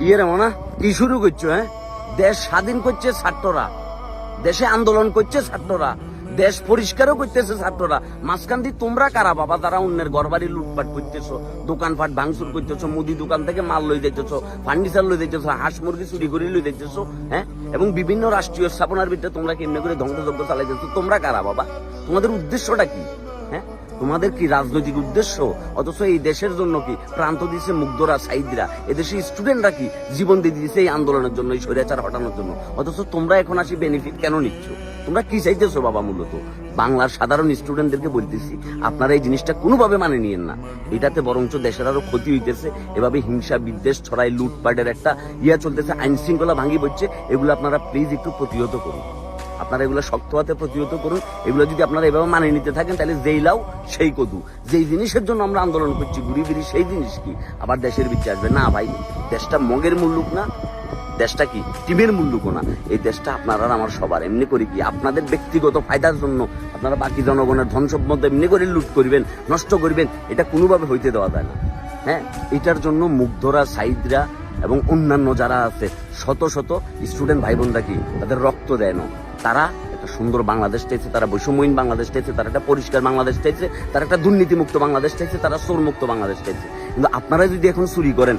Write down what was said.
ইয়ে রে মনা কি শুরু করছো? দেশ স্বাধীন করছে ছাত্ররা, দেশে আন্দোলন করছে ছাত্ররা, দেশ পরিষ্কারও করতেছে ছাত্ররা। মাঝখান দিয়ে তোমরা কারা বাবা যারা অন্যের ঘরবাড়ি লুটপাট করতেছো, দোকানপাট ভাঙচুর করতেছো, মুদি দোকান থেকে মাল লই যাইতেছো, ফার্নিচার লই যাইতেছো, হাঁস মুরগি চুরি করে লই যাইতেছো, এবং বিভিন্ন রাষ্ট্রীয় স্থাপনার ভিতরে তোমরা কেমনে করে ধ্বংসযজ্ঞ চালাইতেছো? তোমরা কারা বাবা? তোমাদের উদ্দেশ্যটা কি? তোমাদের কি রাজনৈতিক উদ্দেশ্য? অথচ এই দেশের জন্য কি প্রান্ত দিচ্ছে মুগ্ধরা, সাইদরা, এদেশের স্টুডেন্টরা কি জীবন দিয়ে দিচ্ছে এই আন্দোলনের জন্য, এই স্বৈরাচার হটানোর জন্য। অথচ তোমরা এখন আসি বেনিফিট কেন নিচ্ছ? তোমরা কি চাইতেছো বাবা? মূলত বাংলার সাধারণ স্টুডেন্টদেরকে বলতেছি, আপনারা এই জিনিসটা কোনোভাবে মানে নিয়েন না। এটাতে বরঞ্চ দেশের আরো ক্ষতি হইতেছে। এভাবে হিংসা বিদ্বেষ ছড়াই, লুটপাটের একটা চলতেছে, আইন শৃঙ্খলা ভাঙি পড়ছে। এগুলো আপনারা প্লিজ একটু প্রতিহত করুন। আপনারা এগুলো শক্ত হাতে প্রতিহত করুন। এগুলো যদি আপনারা এভাবে মানে নিতে থাকেন তাহলে যেই লাও সেই কদু। যেই জিনিসের জন্য আমরা আন্দোলন করছি ঘুরি ফিরি, সেই জিনিস কি আবার দেশের ভিতরে আসবে? না ভাই, দেশটা মগের মুল্লুক না, দেশটা কি টিমের মুল্লুকও না। এই দেশটা আপনারা আমার সবার। এমনি করে কি আপনাদের ব্যক্তিগত ফায়দার জন্য আপনারা বাকি জনগণের ধন সম্পদ এমনি করে লুট করবেন, নষ্ট করবেন? এটা কোনোভাবে হইতে দেওয়া যায় না। এটার জন্য মুগ্ধরা, সাইদরা এবং অন্যান্য যারা আছে, শত শত স্টুডেন্ট ভাই বোনরা কি তাদের রক্ত দেয় না? তারা একটা সুন্দর বাংলাদেশ চাইছে, তারা বৈষম্যহীন বাংলাদেশ চাইছে, তারা একটা পরিষ্কার বাংলাদেশ চাইছে, তারা একটা দুর্নীতিমুক্ত বাংলাদেশ চাইছে, তারা চোর মুক্ত বাংলাদেশ চাইছে। কিন্তু আপনারা যদি এখন চুরি করেন,